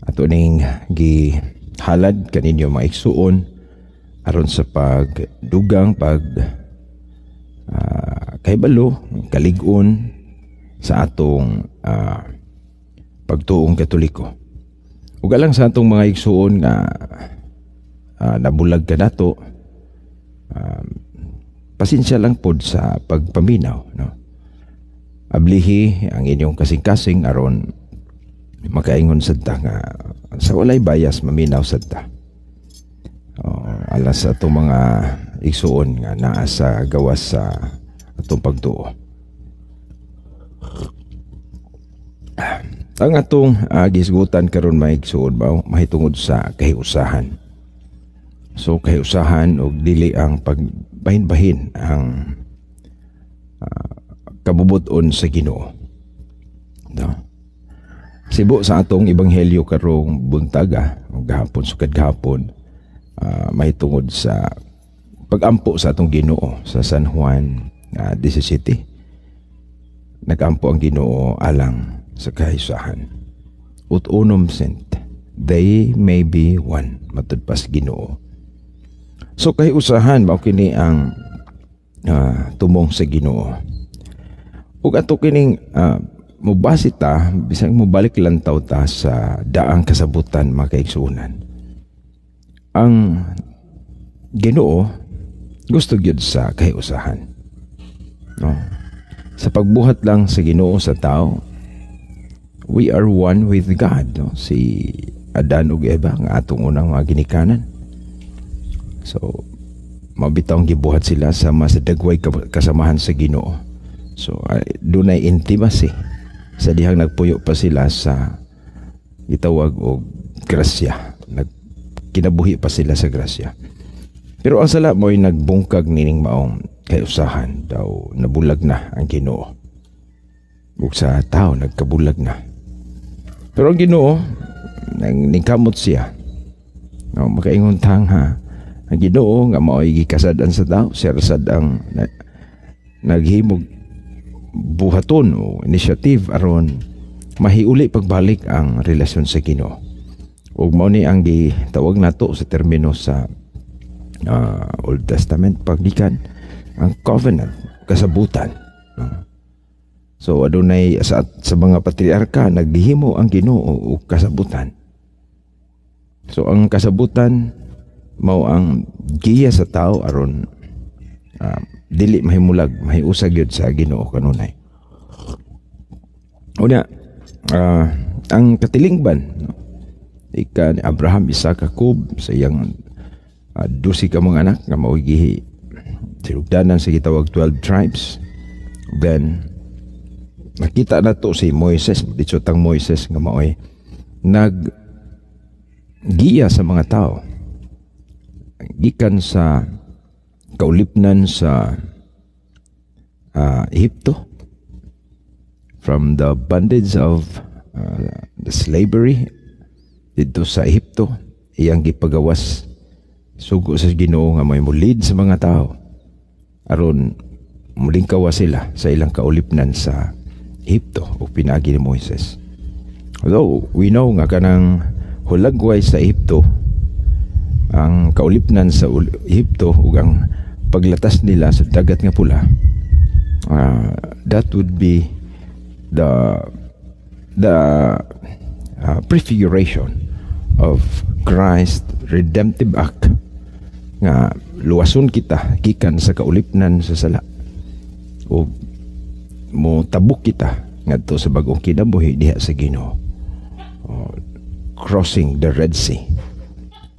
ato ning gihalad kaninyo mga igsuon aron sa pagdugang kahibalo kalig-on sa atong pagtuong Katoliko. Ug alang sa atong mga igsuon nga nabulag ka nato, pasensya lang pod sa pagpaminaw, no? Ablihi ang inyong kasing-kasing aron makaingon sadta nga sa walay bias maminaw sadta. Alas atong mga igsuon nga naa sa gawas sa atong pagtuo. Ang atong gisgutan karon may igsuon ba mahitungod sa kahiusahan. So kahiusahan og dili ang pagbahin-bahin ang kabubuton sa Ginoo. No? Sibo sa atong ebanghelyo karong buntaga, gahapon sukad gahapon, mahitungod sa pagampo sa atong Ginoo sa San Juan 17. Nagampo ang Ginoo alang sa kahiusahan. Ut unum sent, they may be one, matud pas Ginoo. So kahiusahan mao kini ang tumong sa Ginoo. Ug ato kining mubasi ta bisag mobalik lantaw ta sa daang kasabutan mga kaigsuonan. Ang Ginoo gusto gyud sa kahiusahan. No? Sa pagbuhat lang sa Ginoo sa tao, we are one with God. No? Si Adan ug Eva nga atong unang mga ginikanan. So mabitaw ang gibuhat sila sa mas dagway kasamahan sa Ginoo. So dunay intimacy sa dihang nagpuyo pa sila sa gitawag og grasya, kinabuhi pa sila sa grasya. Pero ang sala mo'y nagbungkag nining maong kahiusahan daw nabulag na ang Ginoo. Ug sa tao nagkabulag na. Pero ang Ginoo ningkamot siya. No, makaingon tangha ang Ginoo nga mao'y gikasadan sa tao, siya rasad ang naghimog buhaton o initiative aron mahiuli pagbalik ang relasyon sa Ginoo. Ug mao ni ang gitawag nato sa termino sa Old Testament pagikan ang covenant, kasabutan. So adunay sa mga patriarka naghihimo ang Ginoo og kasabutan. So ang kasabutan mao ang giya sa tao aron dili mahimulag mahiusag yun sa Ginoo kanunay. Una ang katilingban, no? Ika ni Abraham, Isaac, Jacob sa iyang 12 ka mga anak nga mao'y silugdanan sa gitawag 12 tribes. Then nakita na to si Moises, dito tang Moises nga mao'y naggiya sa mga tao gikan sa kaulipnan sa Egypto, from the bondage of the slavery dito sa Egypto, iyang gipagawas sugo sa Ginoo nga may mulid sa mga tao aron mulingkawa sila sa ilang kaulipnan sa Egypto o pinagi ni Moises. Although we know nga kanang hulagway sa Egypto, ang kaulipnan sa Egypto ug ang paglatas nila sa dagat nga pula, that would be the prefiguration of Christ redemptive act nga luwason kita gikan sa kaulipnan sa sala o mo tabuk kita ngadto sa bagong kinabuhi diha sa Ginoo. Crossing the Red Sea,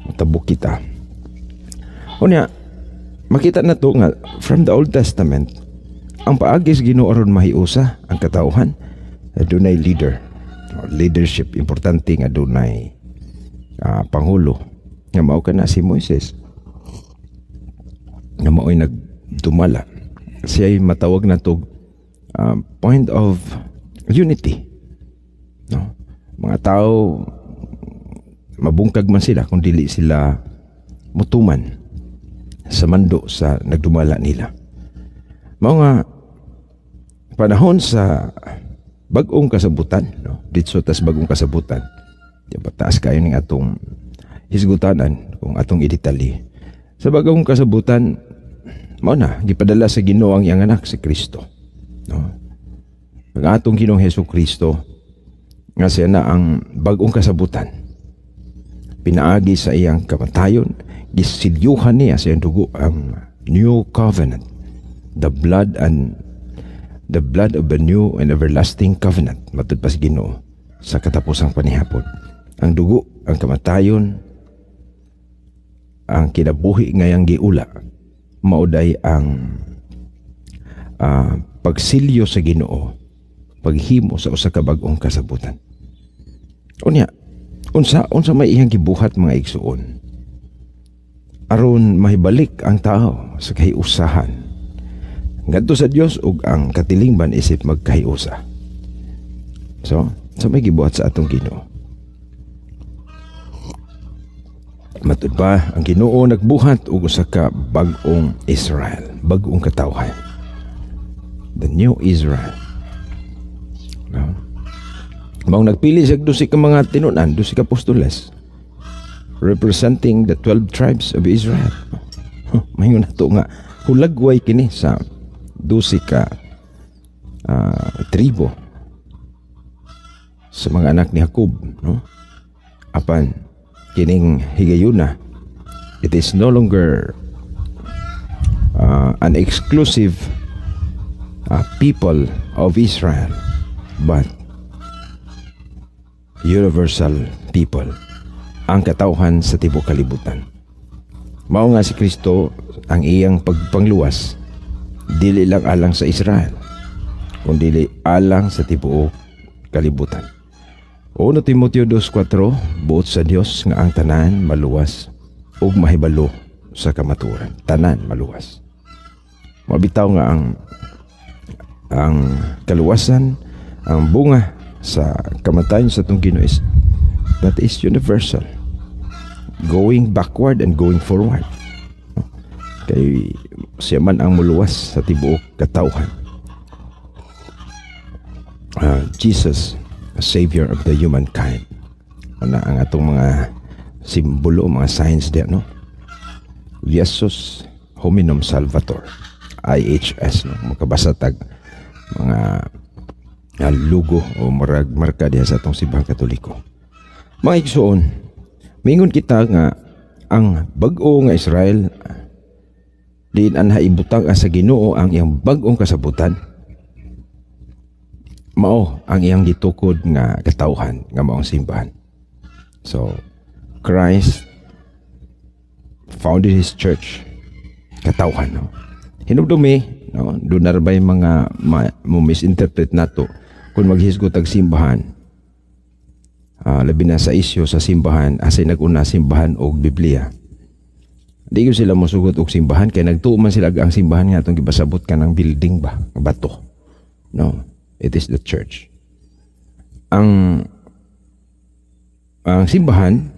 mo tabuk kita. Unya makita na to nga from the Old Testament ang paagis Ginoo aron mahiusa ang katawhan, adunay leadership. Importante nga adunay pangulo nga mao kana si Moises nga mao'y nagdumala. Siya'y matawag na to point of unity, no? Mga tao mabungkag man sila kung dili sila mutuman sa mando sa nagdumala nila. Mao nga panahon sa bagong kasabutan, no? Dito tas bagong kasabutan, Di ba, taas kayo ng atong hisgutanan kung atong idetali. Sa bagong kasabutan, mao na gipadala sa Ginoo ang iyang anak si Kristo. No? Ang atong Ginoong Hesukristo nga siya na ang bagong kasabutan. Pinaagi sa iyang kamatayon, gisilyuhan niya sa iyang dugo ang new covenant, the blood of the new and everlasting covenant, matud pa sa Ginoo sa katapusang panihapon. Ang dugo, ang kamatayon, ang kinabuhi ngayang giula, mauday ang pagsilyo sa Ginoo, paghimo sa usa ka bag-ong kasabutan. Unya, unsa may iyang gibuhat mga igsuon, aron mahibalik ang tao sa kahiusahan ngadto sa Dios ug ang katilingban isip magkahiusa. So may gibuhat sa atong Ginoo. Matud pa, ang Ginoo nagbuhat og usa ka bag-ong Israel, bag-ong katawhan. The new Israel. No? Maong nagpili siya dusi ka mga tinunan, dusi ka apostoles, representing the 12 tribes of Israel. Mahingon nato nga hulagway kini sa dusi ka tribo sa mga anak ni Jacob, no? Apan kining higayuna, it is no longer an exclusive people of Israel, but universal people, ang katawhan sa tibuok kalibutan. Mao nga si Kristo ang iyang pagpangluwas dili lang alang sa Israel, kundi alang sa tibuok kalibutan. 1 Timoteo 2:4, buot sa Dios nga ang tanan maluwas ug mahibalo sa kamatuoran. Tanan maluwas. Mabitaw nga ang kaluwasan, ang bunga sa kamatayon sa atong Ginoo is that is universal. Going backward and going forward. Kay siya man ang muluwas sa tibuok katawhan. Jesus, Savior of the humankind. Ano ang atong mga simbolo, mga signs diyan, no? Jesus Hominum Salvator, IHS, no? Makabasa tag mga lugo o marka diya sa atong simbahang Katoliko. Mga igsoon, mingon kita nga ang bag-o nga Israel diin anha ibutang sa Ginoo ang iyang bag-ong kasabutan. Mao ang iyang gitukod nga katawhan nga maong simbahan. So Christ founded His church, katawhan, no? Hinugdumi, no? Doon narbay mga misinterpret nato kung maghisgot ang simbahan. Labi na sa isyo sa simbahan, asay naguna simbahan o Biblia. Di ko sila mosugot og simbahan kay nagtuman sila ang simbahan nga atong gibasabot ka ng building ba, bato. No, it is the church. Ang simbahan,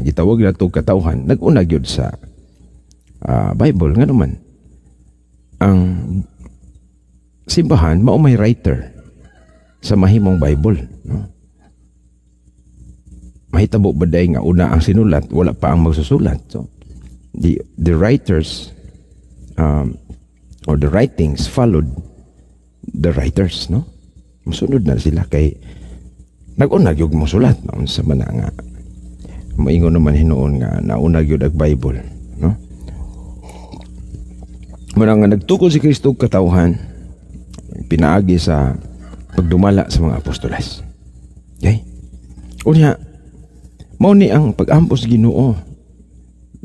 gitawag na ito katawhan, nag-una gyud sa Bible nga naman. Ang simbahan mao may writer sa mahimong Bible, no? Mahitabo ba day nga una ang sinulat, wala pa ang magsusulat. So the writers or the writings followed the writers, no? Masunod na sila kay nag-unag yung musulat, no? Sa mana nga moingon naman hinuon nga naunag yun ang Bible, no? Muna nga nagtukod si Kristo katawhan, pinaagi sa pagdumala sa mga apostoles. Okay? Unya, mao ni ang pag-ampos Ginoo,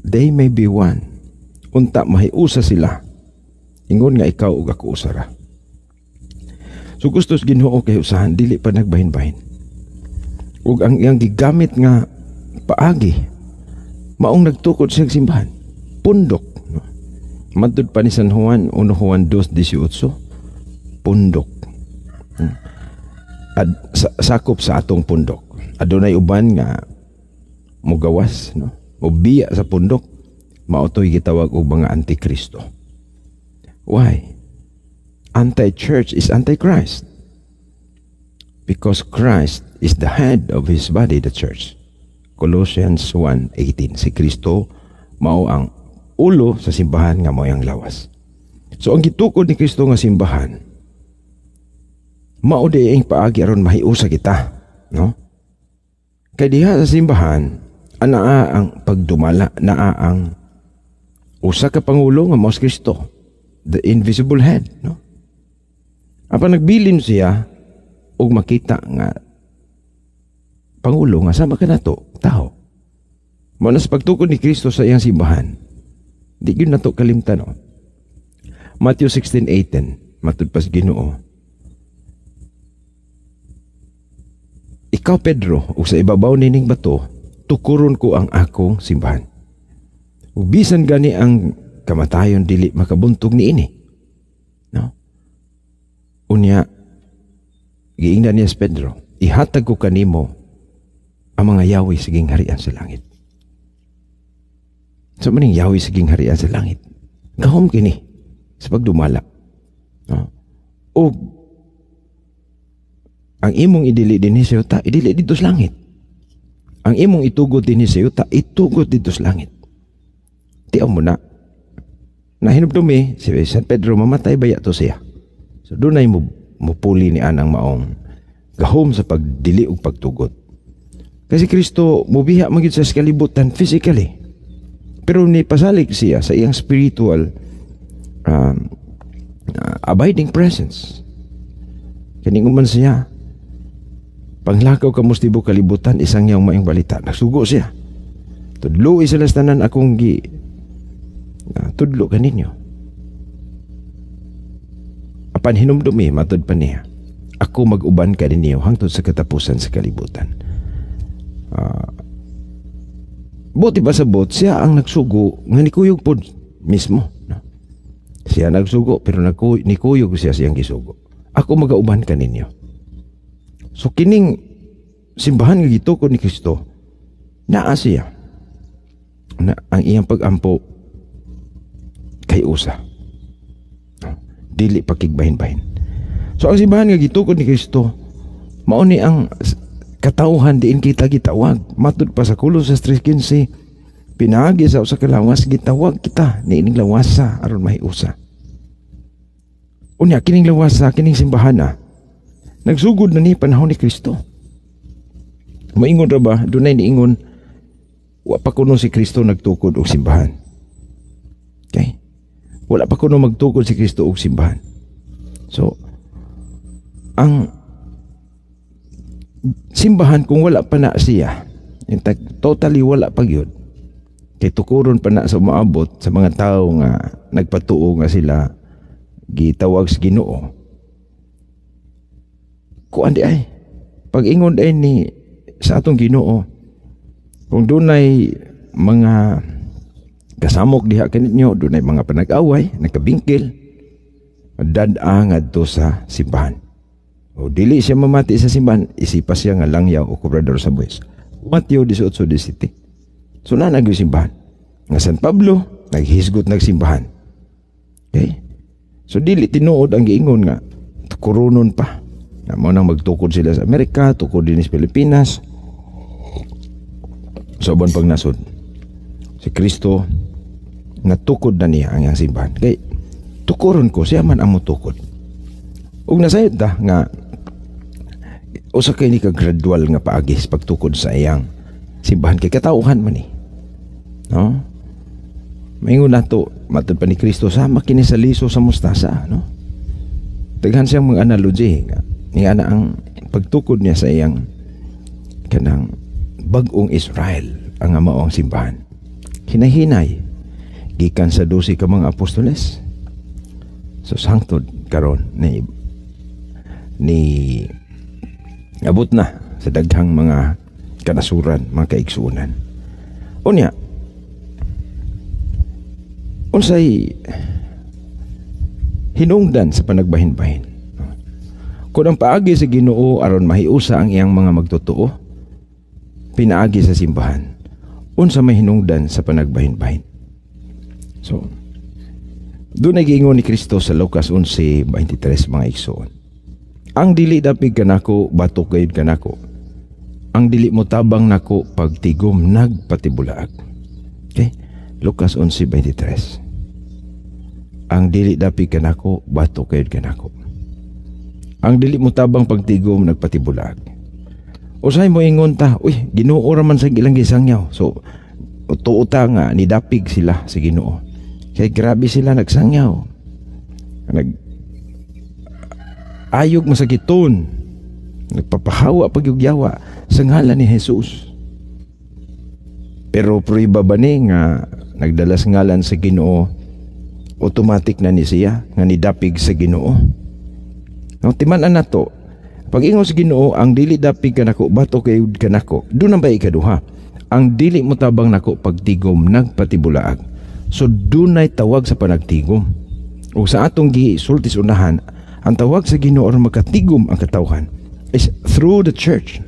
they may be one. Unta mahiusa sila. Ingon nga ikaw ug ako usara. So gustos Ginoo kay usahan dili pa nagbahin-bahin. Ug ang iyang gigamit nga paagi maong nagtukod sa simbahan. Pundok, no? Madtud pa ni San Juan, 1 Juan 2:18, pundok. Sakop sa atong pundok. Adunay uban nga mugawas, no? O biya sa pundok, mautoy gitawag og mga antikristo. Why? Anti-church is anti-Christ. because Christ is the head of His body, the church. Colossians 1:18. Si Kristo mao ang ulo sa simbahan nga mao ang lawas. So ang gitukod ni Kristo nga simbahan mao di ang paagi aron mahiusa kita, no? Kay diha sa simbahan anaa ang pagdumala, naa ang usa ka pangulo nga mao si Kristo, the invisible head, no? Apan nagbilin siya ug makita nga pangulo nga sama kanato tao. Mao na sa pagtukod ni Kristo sa iyang simbahan. Di gyud nato kalimtan, no? Matthew 16:18 matud pas Ginoo, ikaw Pedro, ug sa ibabaw nining bato tukuron ko ang akong simbahan. Ug bisan gani ang kamatayon dili makabuntog niini, no? Unya giingnan niya si Pedro, ihatag ko kanimo ang mga yawi siging harian sa langit. So maning yawi siging harian sa langit, gahom kini sa pagdumala, no? O ang imong idili din sa yuta, idili dito sa langit. Ang imong itugod din sa yuta, itugod dito sa langit. Tiyaw mo na hinumdumi si San Pedro, mamatay baya to siya. So doon ay mupuli ni anang maong gahom sa pagdili ug pagtugot. Kasi Kristo mubiha magid sa kalibutan physically, pero ni pasalig siya sa iyang spiritual abiding presence. Kaning man siya panglakaw ka mustibo kalibutan, isang yaong maing balita nagsugo siya, tudlo sila tanan akong tudlo kaninyo. Apan hinumdumi matud pa niya, ako mag-uban ka ninyo hangtod sa katapusan sa kalibutan. Buti pa sabot siya ang nagsugo nga nikuyog po mismo, no? Siya nagsugo pero nikuyog siya siyang gisugo. Ako mag-uban ka ninyo. So kining simbahan nga gitukod ni Kristo, naa siya na ang iyang pag-ampo kay usa, dili pakigbahin-bahin. So ang simbahan nga gitukod ni Kristo mao ni ang katauhan diin kita gitawag. Matud pa sa Colossus 3:15, pinagi sa usa ka lawas gitawag kita niining lawasa aron mahiusa. Unya kining lawasa, kining simbahan nagsugod na ni panahon ni Kristo. Maingon ra ba dunay niingon wa pa kuno si Kristo nagtukod og simbahan. Okay? Wala pa kuno magtukod si Kristo og simbahan. So ang simbahan kung wala pa na siya, totally wala pa gyud, kay tukuron pa na sa maabot sa mga tao nga nagpatuo nga sila gitawag sa Ginoo. Kuan di ay pag-ingon ay ni sa atong Ginoo, kung dunay mga kasamok diha kaninyo, dunay mga panag-away, nagkabingkil, dad-a ngadto sa simbahan. O dili siya mamati sa simbahan, isipa siya nga langyaw o kubrador sa buwis. Matthew 18:17. So na nagsimbahan. Nga San Pablo naghisgot nagsimbahan. Okay? So dili tinuod ang giingon nga tukuronon pa. Na mo nang magtukod sila sa Amerika, tukod din sa Pilipinas. So bon pag nasod si Kristo natukod na niya ang iyang simbahan. Kay tukuron ko siya man ang mutukod. Ug nasayod ta nga usa kay ni ka gradual nga paagi sa pagtukod sa iyang simbahan, kay katauhan man ni, no? Maingon nato matud pa ni Kristo, sama kini sa liso sa mustasa, no? Daghan siyang mga analogy nga ana ang pagtukod niya sa iyang kanang bag-ong Israel ang mao ang simbahan. Hinahinay gikan sa 12 ka mga apostoles. So sangtod karon ni abot na sa daghang mga kanasuran, mga kaigsuunan. Unya, unsay hinungdan sa panagbahin-bahin? Kung ang paagi sa Ginoo aron mahiusa ang iyang mga magtotoo, pinaagi sa simbahan, unsa may hinungdan sa panagbahin-bahin? So, doon ay giingon ni Kristo sa Lucas 11:23, mga igsoon. Ang dili dapig kanako batok gayud kanako. Ang dili mo tabang nako pagtigom nagpatibulaag. Okay? Lucas 11:23. Ang dili dapig kanako batok gayud kanako. Ang dili mo tabang pagtigom nagpatibulaag. Usay mo ingon ta, uy, Ginoo ra man sa ilang gisangyaw. So tuota nga nidapig sila sa Ginoo. Kay grabe sila nagsangyaw. Ayog masakiton. Nagpapahawa pagyugyawa sa ngalan ni Jesus. Pero pruiba ba ni nga nagdalas ngalan sa Ginoo, automatic na ni siya nga nidapig sa Ginoo. Ang timan-an nato, pag ingon sa Ginoo, ang dili dapig kanako batok gayud kanako. Doon ang ba ikaduha? Ang dili mo tabang nako pagtigom nagpatibulaag. So dunay tawag sa panagtigom. O sa atong gisulti sa unahan, ang tawag sa Ginoo aron makatigom ang katawhan is through the church.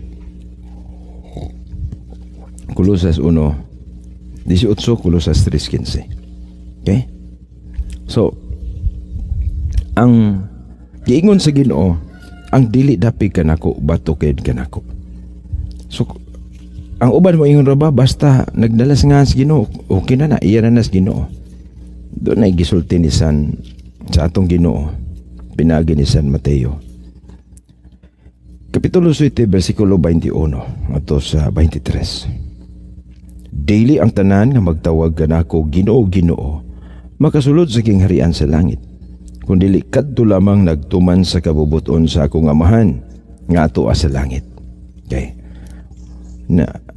Kolosas 1:18, Kolosas 3:15. Okay? So ang giingon sa Ginoo, ang dili dapig kanako batok gayud kanako. So ang uban mo ingon ra ba basta nagdalas nga sa Ginoo, okay na iya na sa Ginoo. Doon ay gisulti ni San sa atong Ginoo, pinagi ni San Mateo. Kapitulo 7, versikulo 21 ato sa 23. Dili ang tanan nga magtawag kanako Ginoo, Ginoo, makasulod sa kingharian sa langit. Kundili kadto lamang nagtuman sa kabubuton sa akong Amahan nga ato sa langit. Okay.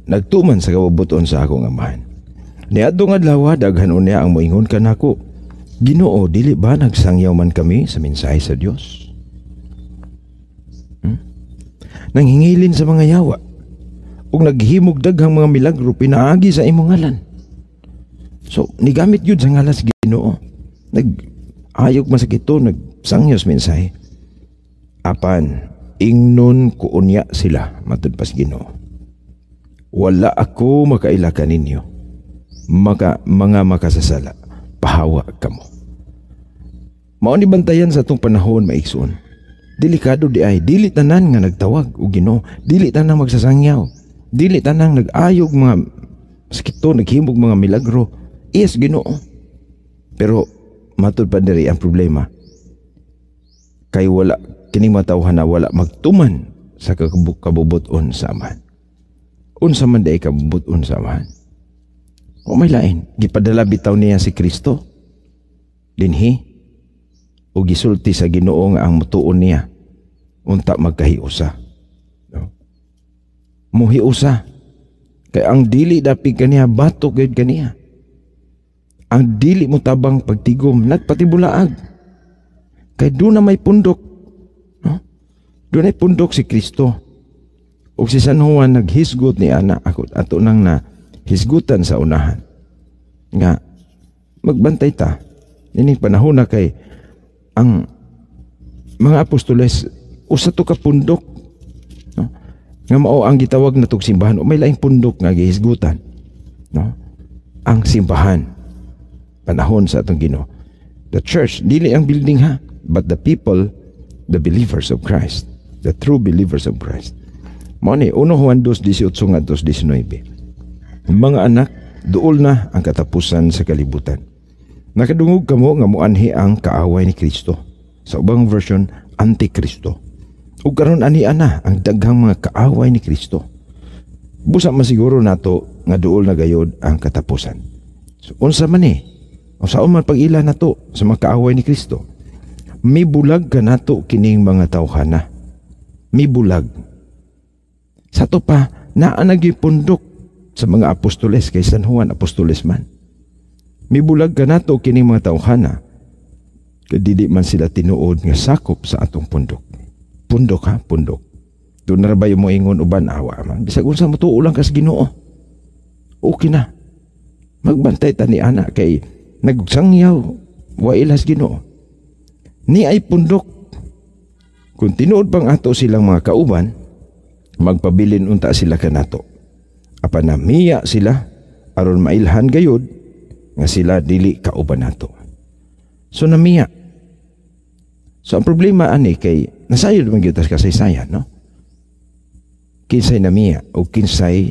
Nagtuman sa kabubuton sa akong Amahan. Niadtong adlaw daghan unya ang moingon kanako, Ginoo, dili ba nagsangyaw man kami sa mensahe sa Dios? Nanghingilin sa mga yawa ug naghimog daghang mga milagro pinaagi sa imong ngalan. So nigamit yun sa ngalan sa Ginoo. Ayog masakito nagsangyaw sa mensahe. Apan ingnon ko unya sila matud pas Ginoo. Wala ako makaila kaninyo. Mga makasasala, pahawa kamo. Mao ni bantayan sa atong panahon maigsoon. Delikado di ay, dili tanan nga nagtawag o Ginoo, dili tanan magsasangyaw, dili tanan nag-ayog mga sakito, naghimog mga milagro. Yes, Ginoo. Pero matud pa diri ang problema. Kay wala kining matawhan na wala magtuman sa kabubuton sa Amahan. Unsa man day kabubuton sa Amahan? O may lain, gipadala bitaw niya si Kristo dinhi o gisulti sa Ginoo nga ang mutuon niya unta magkahiusa. No? Muhiusa kay ang dili dapig kaniya batok gayud kaniya. Ang dili mo tabang pagtigom nagpatibulaag. Kay doon na may pundok. No? Doon ay pundok si Kristo. O si San Juan naghisgot ni ana ako ato nang na hisgutan sa unahan. Nga magbantay ta. Ining panahon na kay ang mga apostoles usa to ka pundok. No? Nga mao ang gitawag na tog simbahan o may laing pundok nga gihisgutan. No? Ang simbahan. Panahon sa atong Ginoo. The church, dili ang building ha, but the people, the believers of Christ, the true believers of Christ. Mao ni 1 Juan 2:18 ngadto 19. Mga anak, duol na ang katapusan sa kalibutan. Nakadungog kamo nga moanhi ang kaaway ni Kristo. Sa ubang version, Antikristo. Ug karon ani ana ang daghang mga kaaway ni Kristo. Busa masiguro nato nga duol na gayod ang katapusan. So, unsa man ni? O saan man pag-ila nato sa mga kaaway ni Kristo? Mibulag ka nato kining mga tawhana. Mibulag. Sa to pa, naanag pundok sa mga apostoles kay San Juan apostoles man. Mibulag ka nato kining mga tawhana. Kadili man sila tinuod nga sakop sa atong pundok. Pundok ha, pundok. Doon na ba yung mo ingon uban awa man. Bisag unsa mo tuo lang kas Ginoo. Okay na. Magbantay ta ni ana kay nagsangyaw wa ilas Ginoo. Ni ay pundok. Kung tinuod pang ato silang mga kauban, magpabilin unta sila kanato. Apan namiya sila aron mailhan gayud nga sila dili kauban nato. So namiya. So ang problema ani kay nasayod man gyud tas kasaysayan, no? Kinsay namiya o kinsay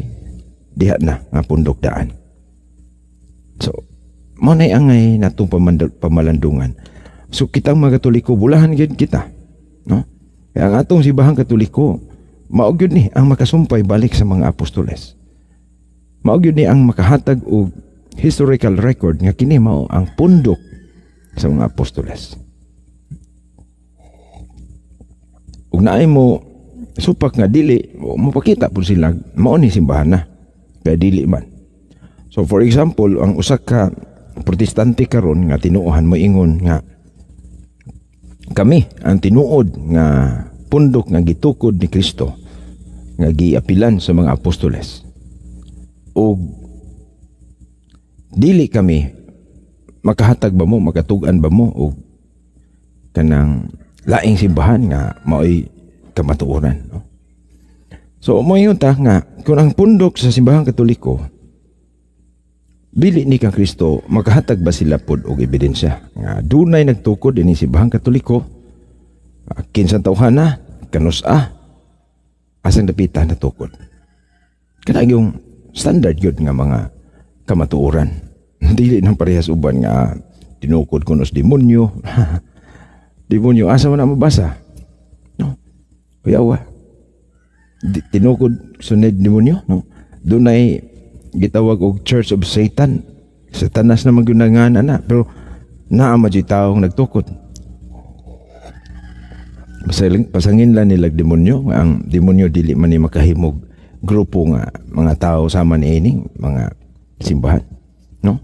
diha na nga pundok daan. So mo nay angay natong pamalandungan. So kitang mga Katoliko bulahan gyud kita, no? Kaya ang atong simbahang Katoliko mao gyud ni ang makasumpay balik sa mga apostoles. Mao gyud ni ang makahatag og historical record nga kini mao ang pundok sa mga apostoles. Ug naay mo supak nga dili mapakita pud sila mao ni simbahan na kay dili man. So for example, ang usa ka protestante karon nga tinuohan mo ingon nga kami ang tinuod nga pundok nga gitukod ni Kristo nga giapilan sa mga apostoles. O dili kami makahatag ba mo, makatugan ba mo o kanang laing simbahan nga mao'y kamatuoran, no? So moingon ta nga kung ang pundok sa simbahang Katoliko dili ni kang Kristo, makahatag ba sila pod og ebidensya nga dunay nagtukod dinhi simbahang Katoliko, kinsa tawhana, kanus-a, asang dapitan na tukod. Kana yung standard yun nga mga kamatuoran. Dili nang parehas uban nga tinukod kunos demonyo. Demonyo asa man na mabasa, no? Kuyawa tinukod sunod demonyo, no? Dunay gitawag og Church of Satan. Satanas naman gunangan na, pero naa man jud taong nagtukod. Pasangin lang nila demonyo, ang demonyo dili man ni makahimog grupo nga mga tao sama ni ining mga simbahan, no?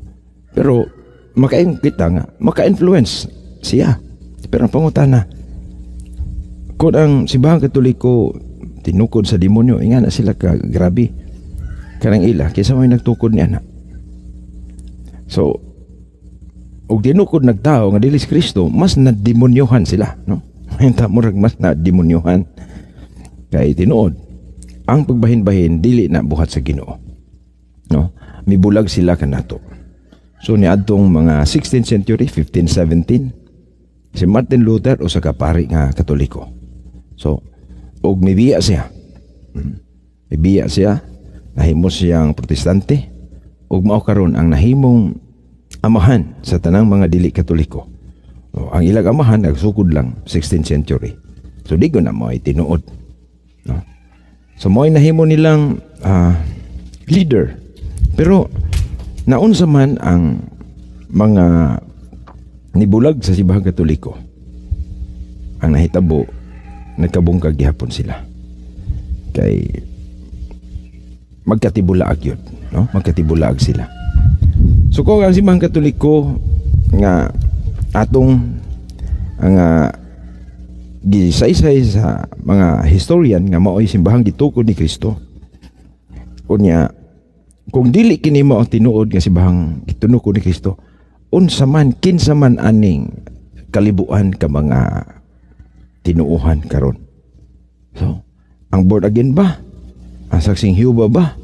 Pero kita nga maka-influence siya. Pero ang pangutana, kung ang simbahang Katoliko tinukod sa demonyo, nga na sila ka grabe kanang ila kaysa may nagtukod niya na. So og tinukod nagtao nga dili si Kristo, mas nademonyohan sila, no? Hinta mo mas nademonyohan kay tinuod ang pagbahin-bahin dili na buhat sa Ginoo, no? Mibulag sila kanato. So niadtong mga 16th century, 1517, si Martin Luther usa ka pari nga Katoliko. So og mibiya siya. Mibiya siya, nahimo siyang protestante ug mao karon ang nahimong amahan sa tanang mga dili Katoliko. So, ang ilang amahan nagsukod lang 16th century. So di ko na mo ay tinuod, no? So mo ay nahimo nilang leader. Pero naunsa man ang mga nibulag sa simbahang Katoliko, ang nahitabo nagkabungkag gihapon sila kay magkatibulaag yun, no? Magkatibulaag sila. So kung ang simbahang Katoliko nga atong ang gisaysay sa mga historian nga mao'y simbahang gitukod ni Kristo, unya kung dili kini mao tinuod nga simbahang gitunukod ni Kristo, unsa man kinsa man aning kalibuan ka mga tinuuhan karon. So ang born again ba, ang saksing Jehova ba,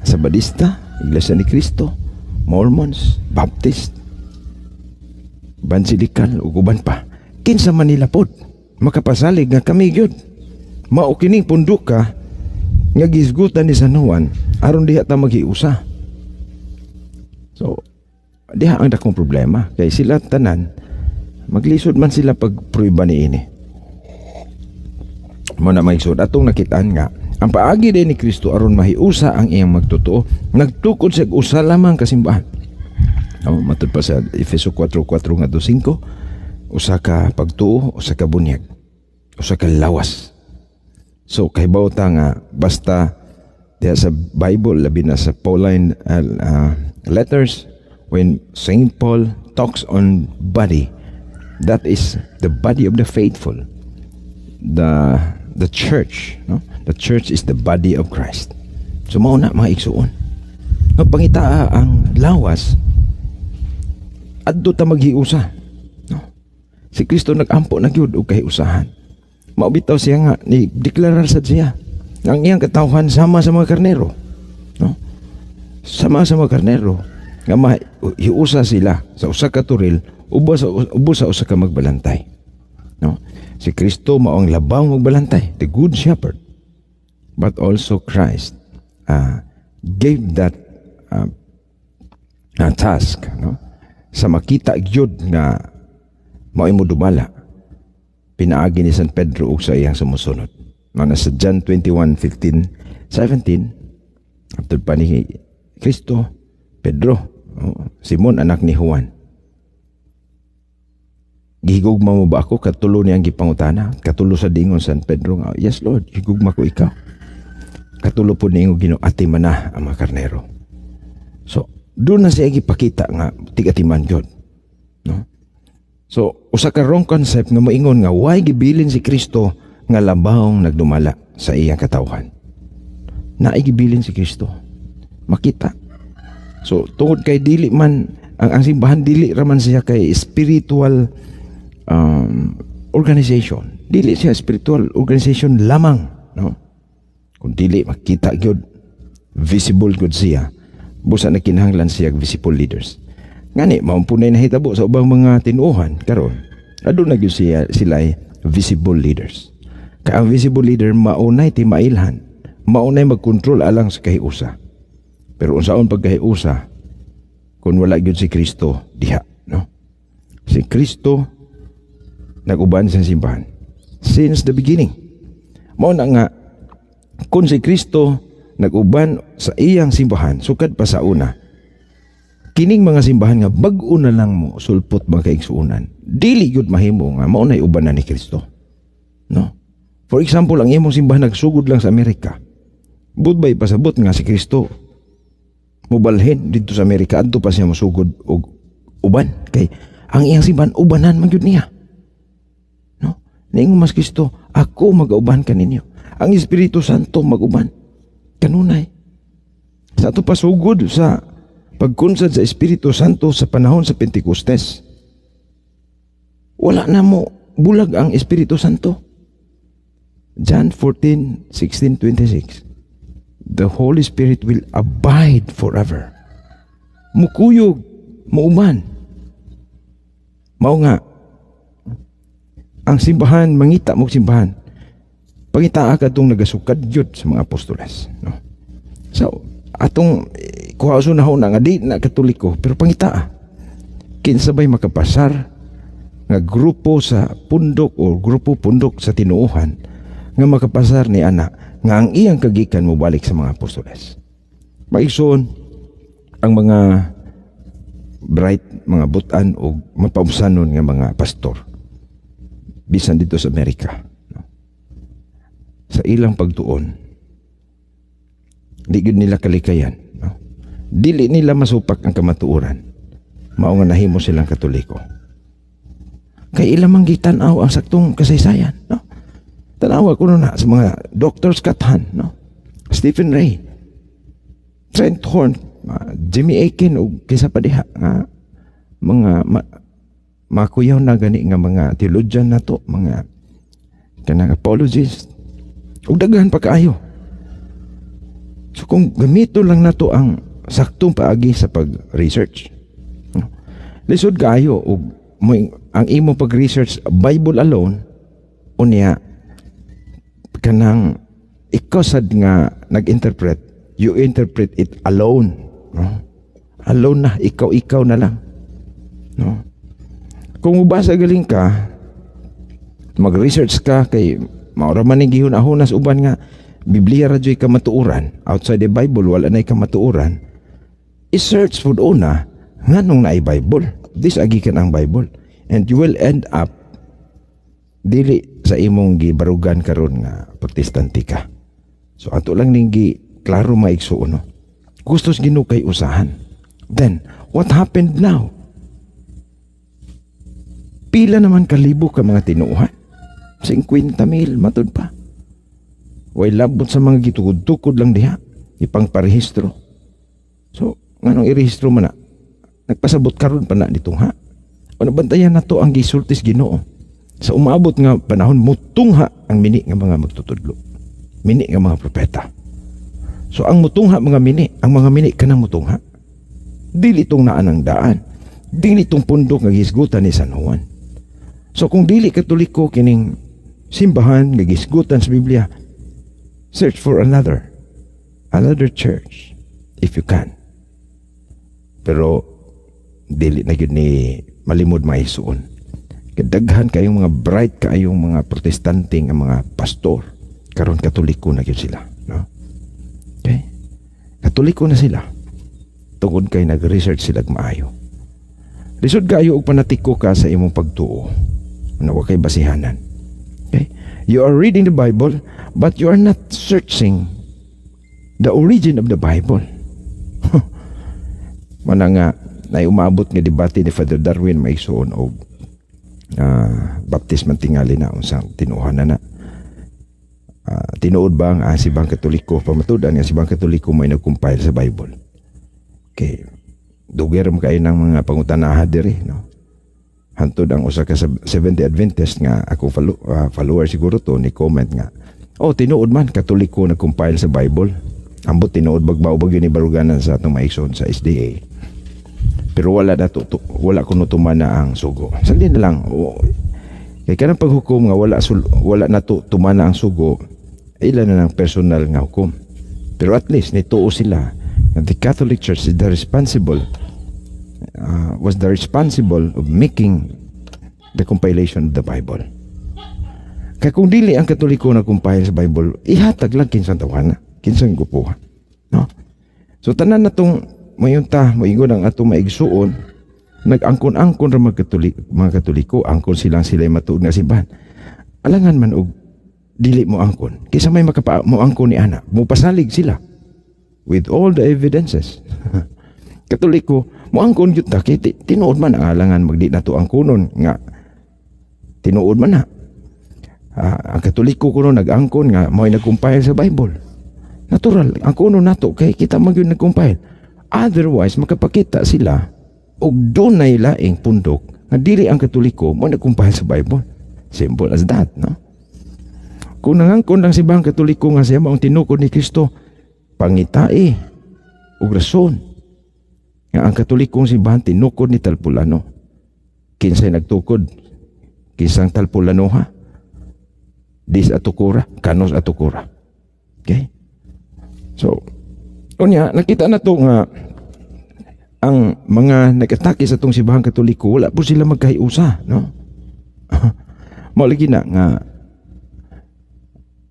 Sabadista, Iglesia ni Cristo, Mormons, Baptist, Bansilikal ug uban pa, kinsa man nila pod makapasalig nga kami gyud mao kining pundok ka nga gisgutan ni San Juan aron diha ta maghiusa. So diha ang dakong problema kay sila tanan maglisod man sila pag prueba niini. Mo na maisod atong nakitaan nga ang paagi din ni Kristo aron mahiusa ang iyang magtotoo, nagtukod sa usa lamang kasimbahan. Matud pa sa Efeso 4:4 nga 5, usa ka pagtuo, usa ka bunyag, usa ka lawas. So kahibaw ta nga basta diha sa Bible labi na sa Pauline letters, when Saint Paul talks on body, that is the body of the faithful, the church, no? The church is the body of Christ. So mao na mga igsuon nga pangitaa ang lawas adto ta maghiusa, no? Si Kristo nagampo na gyud og kahiusahan. Maubitaw siya nga ni deklarar sad siya ang iyang katawhan sama sa mga karnero, no? Sama sa mga karnero nga mahiusa sila sa usa ka turil ubo sa usa ka magbalantay. No? Si Kristo mao ang labaw magbalantay, the good shepherd. But also Christ gave that task, no? Sa makita gyud nga mao imo dumala, pinaagi ni San Pedro ug sa iyang sumusunod. No, nasa John 21:15-17, after pa ni Kristo, Pedro, Simon anak ni Juan, gihigugma mo ba ako? Katulo niyang gipangutana, katulo sa dingon San Pedro nga, yes Lord, higugma ko ikaw. Katulo po ninyo Ginoo, man na ang mga karnero. So doon na siya gipakita nga tigatiman gyud, no? So usa ka wrong concept nga moingon nga why gibilin si Kristo nga labahong nagdumala sa iyang katawhan. Naigibilin si Kristo, makita. So tungod kay dili man ang simbahan, dili raman siya kay spiritual organization, dili siya spiritual organization lamang, no? Kung dili makita gyud, visible gyud siya, busa na kinahanglan siya visible leaders. Ngani maumpunay na hitabo sa ubang mga tinuohan karon, aduna gyud sila visible leaders. Kaya ang visible leader maunay ti mailhan, maunay magkontrol alang sa kahiusa. Pero unsaon pagkahiusa kung wala gyud si Kristo diha, no? Si Kristo nag-uban sa simbahan since the beginning. Mao na nga kung si Kristo nag-uban sa iyang simbahan sukad pa sa una, kining mga simbahan nga bag-o na lang mo sulpot mga kaigsuunan, dili gyud mahimo nga mao nay uban na ni Kristo, no? For example, ang imong simbahan nagsugod lang sa Amerika, budbay pasabot nga si Kristo mubalhin dito sa Amerika adto pa siya mosugod og uban, kay ang iyang simbahan ubanan man gyud niya, no? Niingon mas Kristo, ako mag-uban kaninyo, ang Espiritu Santo mag-uban kanunay. Sa ato pasugod sa pagkunsad sa Espiritu Santo sa panahon sa Pentecostes, wala na mo bulag ang Espiritu Santo. John 14:16-26, the Holy Spirit will abide forever. Mukuyog, muuman. Mao nga ang simbahan, mangita mo simbahan, pangita ka itong nagasukad yun sa mga apostoles, no? So atong kuhaso na nga di na katoliko, pero pangita kinsabay makapasar nga grupo sa pundok o grupo pundok sa tinuuhan nga makapasar ni ana nga ang iyang kagikan mo balik sa mga apostoles. Maigsoon ang mga bright, mga butan o mapausanon nga mga pastor bisan dito sa Amerika, no? Sa ilang pagtuon, di gud nila kalikayan, no? Dili nila masupak ang kamatuoran, mao nga nahimo silang katoliko. Kay ilang manggitanaw ang saktong kasaysayan, no? Tanawa ko na sa mga doctors kathan, no? Stephen Ray, Trent Horn, Jimmy Akin o kisa pa diha nga mga makuyaw na gani nga mga theologian na to, mga kanang apologists ug daghan pa kaayo. So kung gamito lang nato ang saktong paagi sa pag-research, no? Lisod kaayo ug ang imo pag-research Bible alone, unya kanang ikaw sad nga nag-interpret, you interpret it alone, no? Alone na, ikaw na lang, no? Kung mubasa galing ka, mag-research ka, kay maura man ning gihunahon nas uban nga Biblia radyo'y kamatuuran, outside the Bible wala na'y kamatuuran, i-search for una nganong naay Bible, disagikan ang Bible, and you will end up dili sa imong gibarugan karon nga protestante ka. So ato lang ning klaro maigsuon, no? Gustos Ginoo kay usahan. Then what happened now? Pila naman kalibo ka mga tinuuhan, 50,000 matud pa. Way labot sa mga gitukod-tukod lang diha, ipang parehistro. So nganong irehistro man na? Nagpasabot karon pa na ditong ha. O nabantayan na to ang gisultis Ginoo. Sa umabot nga panahon, mutungha ang mini nga mga magtutudlo, mini nga mga propeta. So ang mutungha mga mini, ang mga mini kanang mutungha, dili itong naan ang daan, dili itong pundok nga gisgutan ni San Juan. So kung dili Katoliko kining simbahan nga gisgutan sa Biblia, search for another church if you can. Pero dili na gyud ni malimod maisuon. Kadaghan kayong mga bright kayong mga protestante nga mga pastor karon Katoliko na gyud sila, no? Okay? Katoliko na sila. Tungod kay nag-research sila maayo. Lisod kayo og panatiko ka sa imong pagtuo. Ano wa kay basihanan. Okay? You are reading the Bible, but you are not searching the origin of the Bible. Mana nga na umabot nga debate ni Father Darwin maigsoon og baptisman tingali na unsang tinuhanan na. Tinuod ba ang sibang Katoliko pamatudan nga sibang Katoliko may nag-compile sa Bible? Okay. Duger mo kayo ng mga pangutanaha diri, no? Hantod ang usa ka 70 Adventist nga ako follower siguro to ni comment nga, oh tinuod man Katoliko nag-compile sa Bible. Ambot tinuod bagbaw-bag yun ni baruganan sa atong maigsoon sa SDA. Pero wala kuno tumana ang sugo. Sagdi na lang. Kay kanang paghukom nga wala na tumana ang sugo, ilan na ng personal nga hukom. Pero at least nituo sila that the Catholic Church is was the responsible of making the compilation of the Bible. Kaya kung dili ang Katoliko na compile sa Bible, ihatag lang kinsang tawana, kinsang gupuhan, no? So tanan natong mayunta moingon ang ato maigsuon, nag-angkon-angkon ra mga Katoliko, angkon sila matuod nga simbahan. Alangan man og dili mo angkon, kaysa may mo angkon ni ana, mo pasalig sila with all the evidences. Katoliko mo angkon gyud ta kay tinuod man ang alangan magdi nato angkonon nga tinuod man na. Ang Katoliko kuno nag-angkon nga mo'y nag-compile sa Bible. Natural angkonon nato kay kita man gyud nag-compile. Otherwise makapakita sila og dunay laing pundok nga dili ang Katoliko mo nag-compile sa Bible. Simple as that, no? Kung nangangkon lang si bang Katoliko nga siya maong tinukod ni Kristo, pangitai ug rason nga ang Katolikong simbahan tinukod ni Talpulano. Kinsay nagtukod? Kinsang Talpulano ha? Dis atukura, kanos atukura. Okay? So, unya nakita na to nga ang mga nag-atake sa tong simbahan Katoliko, wala po sila magkahiusa, no? Mauligi na nga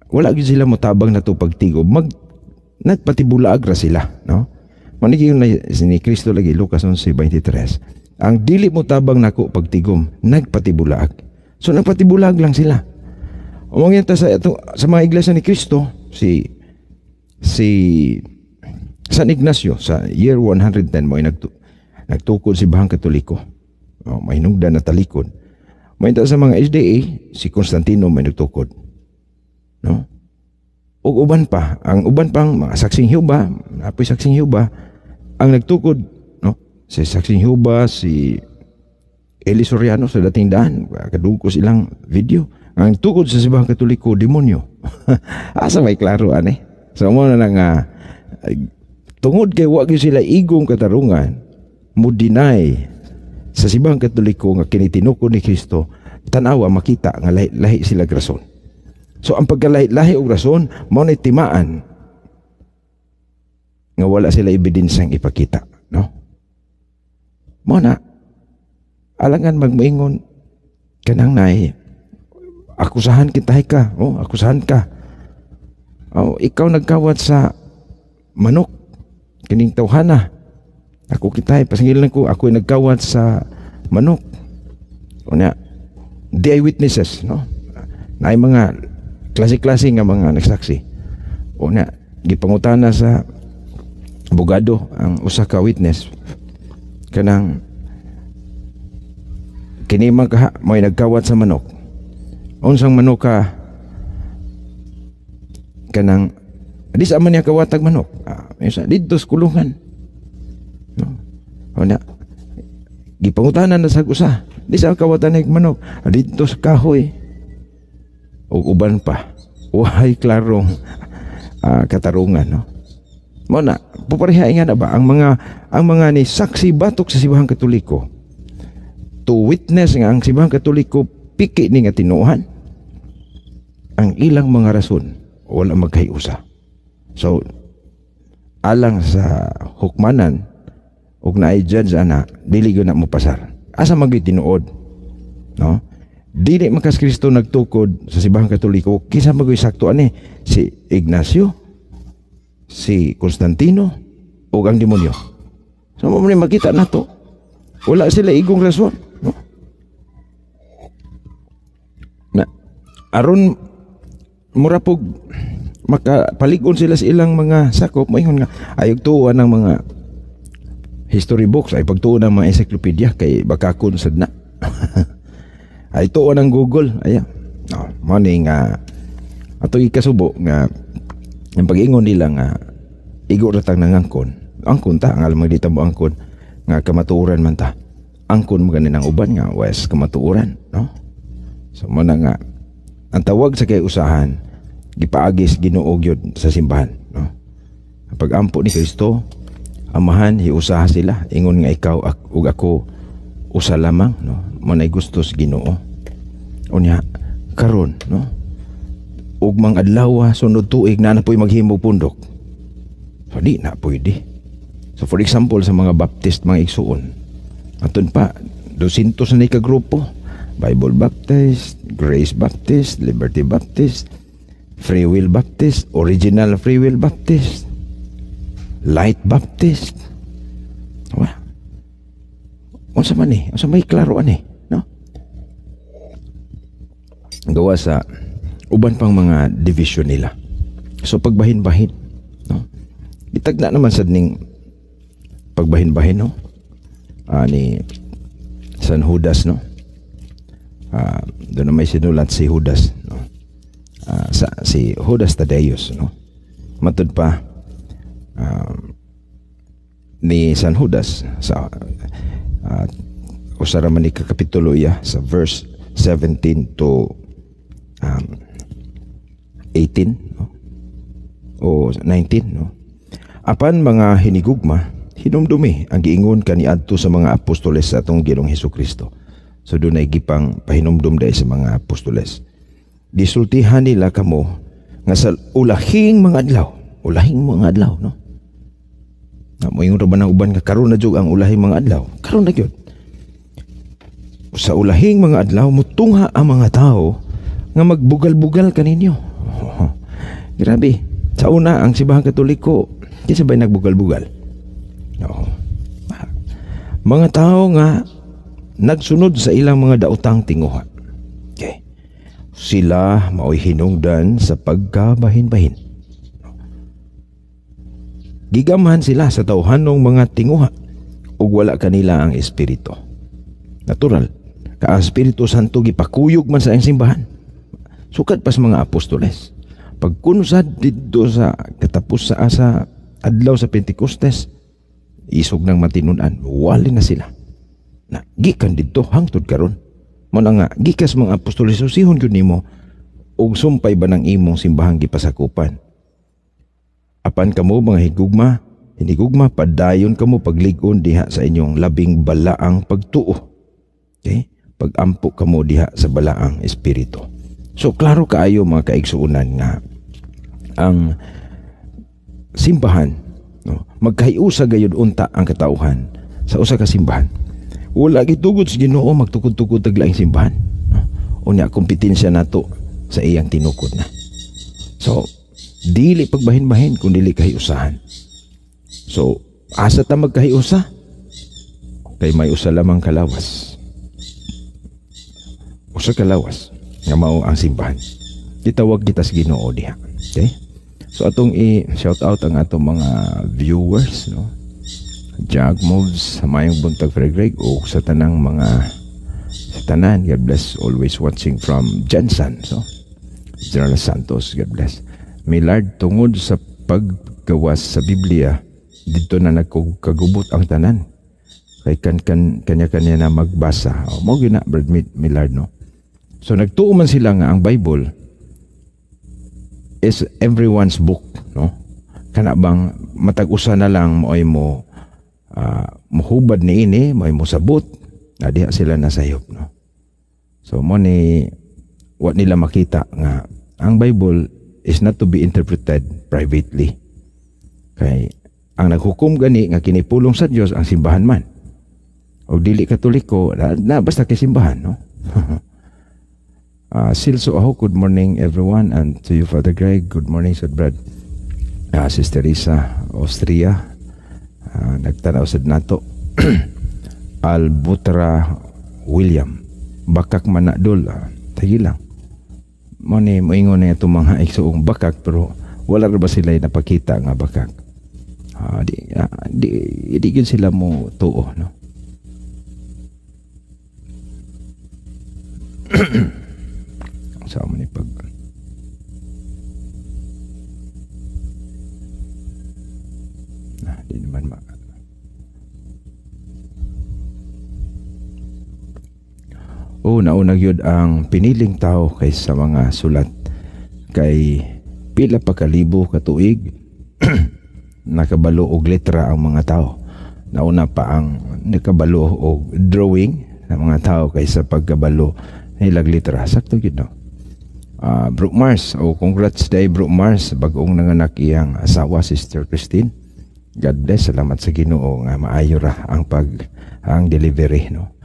wala gyud sila motabang na to pagtigob, nagpatibulaag ra sila, no? Manigi yung ni Kristo lagi Lucas 11:23. Ang dili mo tabang nako pagtigom, nagpatibulaag. So nagpatibulaag lang sila. Umangyan ta sa mga iglesia ni Kristo, si San Ignacio sa year 110 mo nagtukod si bahang Katoliko. May hinungdan na talikod. May ta sa mga SDA, si Constantino may nagtukod. No? O uban pa, ang uban pang mga saksing Jehova, apoy saksing Jehova, ang nagtukod, no? Si saksing Jehova, si Eli Soriano sa dating daan, kadugko silang video. Ang tukod sa simbahan Katoliko, demonyo. Asa may klaro ani. So mo na nga tungod kay wa gyud sila igong katarungan, mo deny sa simbahan Katoliko nga kini tinukod ni Kristo, tanawa makita nga lahi sila rason. So ang pagkalahi-lahi og rason mao na timaan nga wala sila ebidensyang ipakita, no? Mao na alangan magmoingon kanang nay akusahan kita ka, akusahan ka. Ikaw nagkawat sa manok kining tawhana. Ako kitay pasingilan ko ako nagkawat sa manok. Unya di eyewitnesses, no? Naay mga klase-klase nga mga nagsaksi. Una, gipangutana sa abogado ang usa ka witness kanang kini man ka may nagkawat sa manok. Unsang manok ka kanang di sa man niya kawatag manok. Isa didto sa kulungan. No. Una, gipangutana na sa usa. Di sa kawatan ng manok, didto sa kahoy. O uban pa, wahay klarong katarungan, no? Mo na pupareha nga na ba ang mga ni saksi batok sa simbahan Katoliko to witness nga ang simbahan Katoliko piki ni nga tinuhan, ang ilang mga rason wala magkahiusa. So alang sa hukmanan ug naay judge ana, dili gyud na mo pasar. Asa magay tinuod, no? Dili man kas Kristo nagtukod sa Simbahang Katoliko, kinsa magay sakto ani? Si Ignacio, si Constantino ug ang demonyo. So mo ni makita nato, wala sila igong rason, no? Na aron murapog makapaligon sila sa ilang mga sakop, moingon nga ayog tuwa ng mga history books, ay pagtuon ng mga encyclopedia kay baka kun sad na. Ay tuon ng Google, aya. No, morning ato ikasubo nga ang pag-ingon nila nga igo ra tang nangangkon. Angkon ta ang alam dito mo angkon nga kamatuoran man ta. Angkon mo ganin ang uban nga wes kamatuoran, no? So mo na nga ang tawag sa kay usahan gipaagis Ginoo gyud sa simbahan, no? Pag ampo ni Kristo, Amahan, hiusaha sila, ingon nga ikaw ug ako usa lamang, no? Manay gustos Ginoo. Unya karon, no? Ug mang adlaw sunod tuig na napoy maghimo pundok. So di na pwede. So for example sa mga Baptist, mga igsuon, aton pa 200 na ka grupo. Bible Baptist, Grace Baptist, Liberty Baptist, Free Will Baptist, Original Free Will Baptist, Light Baptist. Wah. Unsa man ni? Unsa may klaro ani, no? Gawa sa uban pang mga division nila. So pagbahin-bahin, no? Itagna naman sad ning pagbahin-bahin, no? Ni San Judas, no? Doon na may sinulat si Judas, no? Si Judas Tadeus, no? Matud pa ni San Judas sa usara man ni kapitulo iya sa verse 17 to 18, no? O 19, no? Apan mga hinigugma, hinumdumi ang giingon kaniadto sa mga apostoles sa atong Ginoong Hesukristo. So doon ay gipang pahinumdum dahil sa mga apostoles. Gisultihan nila kamo nga sa ulahing mga adlaw, no? Na mo yung raban ng uban nga karon na jud ang ulahing mga adlaw. Karon na gyud. Sa ulahing mga adlaw mutungha ang mga tao nga magbugal-bugal kaninyo. Grabe. Sa una ang Simbahang Katoliko, kinsa bay nagbugal-bugal? No. Mga tao nga nagsunod sa ilang mga daotang tinguha. Okay. Sila mao'y hinungdan sa pagkabahin-bahin. Gigamhan sila sa tawhanong mga tinguha ug wala kanila ang espiritu. Natural, ka ang Espiritu Santo gipakuyog man sa iyang simbahan. Sukad pas mga apostoles. Pagkunsad dito sa katapos sa adlaw sa Pentecostes, isog ng matinunan, wali na sila. Na gikan dito hangtod karon. Mo na nga gikas mga apostoles susihon gyud nimo ug sumpay ba ng imong simbahang gipasakupan. Apan kamo mga hinigugma, padayon kamo paglig-on diha sa inyong labing balaang pagtuo. Okay? Pagampo kamo diha sa balaang espiritu. So klaro kaayo mga kaigsuunan nga ang simbahan, no, magkahiusa gayud unta ang katauhan sa usa ka simbahan. Wala gitugod sa Ginoo magtukod-tukod tag laing simbahan, no? Unya kompetensya nato sa iyang tinukod na. So dili pagbahin-bahin kung dili kahiusahan. So asa ta magkahiusa? Kay may usa lamang kalawas. Usa kalawas nga mao ang simbahan. Gitawag kita sa Ginoo diha. Okay? So atong i-shout out ang atong mga viewers, no? Jag moves sa mayong buntag Greg o sa tanang mga sa tanan. God bless. Always watching from Jensen. So General Santos, God bless. Millard, tungod sa paggawas sa Biblia, dito na nagkagubot ang tanan. Kay kanya-kanya na magbasa. O, mo gina, Brad Millard, no? So, nagtuo man sila nga ang Bible is everyone's book, no? Kana bang matag-usa na lang mo ay mo muhubad ni ini, mo ay mo sabot, na diha sila nasayop, no? So mo ni what nila makita nga ang Bible is not to be interpreted privately. Kay ang naghukom gani nga kinipulong sa Dios ang simbahan man. O dili Katoliko na basta kay simbahan, no? Silso ako, good morning everyone, and to you Father Greg, good morning Sir Brad. Sister Risa, Austria, nagtanaw sa nato. Albutra William, bakak manadol, tagi lang. Moingon na itong mga iksuong bakak, pero wala ba sila napakita nga bakak? Di yun sila mo tuo, no? Sa mo ni pag di naman naunag yun ang piniling tao kaysa mga sulat kay pila pa kalibo katuig nakabalo og letra ang mga tao. Nauna pa ang nakabalo og drawing ng mga tao kaysa pagkabalo nilag litra. Sakto yun, no? Brooke Mars, congrats day Brooke Mars, bagong nanganak iyang asawa, Sister Christine. God bless, salamat sa Ginoo nga maayo ra ang delivery, no?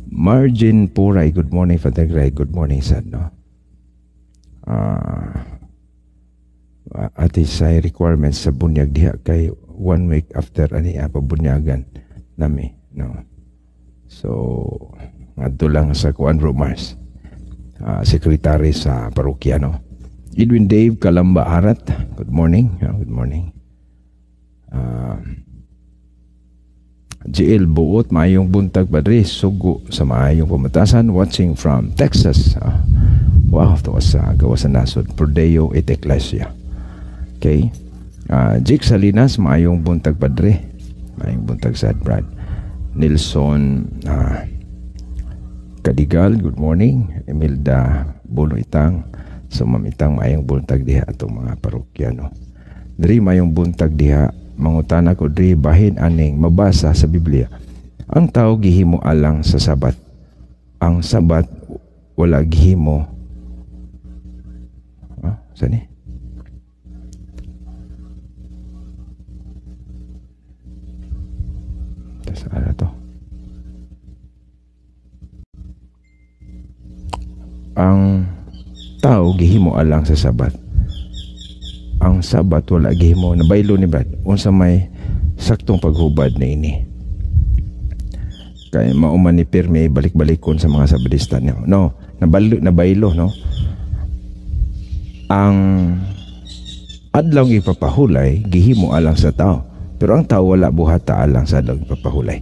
Margin Puray, good morning Father Greg, good morning sad, no? Ati say requirements sa bunyag diha kay 1 week after pabunyagan nami, no? So ngadto lang sa kuan Brooke Mars. Secretary sa parokya, no? Edwin Dave Kalamba Arat, good morning. Good morning. GL Buot, maayong buntag padre, sugo sa maayong pamatasan, watching from Texas. Wow, ito sa gawasan nasod, Prodeo et Ecclesia. Okay. Jake Salinas, maayong buntag padre, maayong buntag sad Brad. Nelson Kadigal, good morning. Emilda Buloitang, so mamitang mayong buntag diha atong mga parokyano. Diri mayong buntag diha, mangutana ko diri bahin aning mabasa sa Biblia. Ang tao gihimo alang sa Sabat. Ang Sabat wala gihimo. Sani? Saan to? Ang tao gihimo alang sa Sabat. Ang Sabat wala gihimo, nabaylo ni Brad unsa may saktong paghubad na ini. Kay mauman ni pirmi balik-balikon sa mga Sabadista niyo. No, nabaylo, no. Ang adlaw ipapahulay gihimo alang sa tao, pero ang tao wala buhata alang sa adlaw ipapahulay.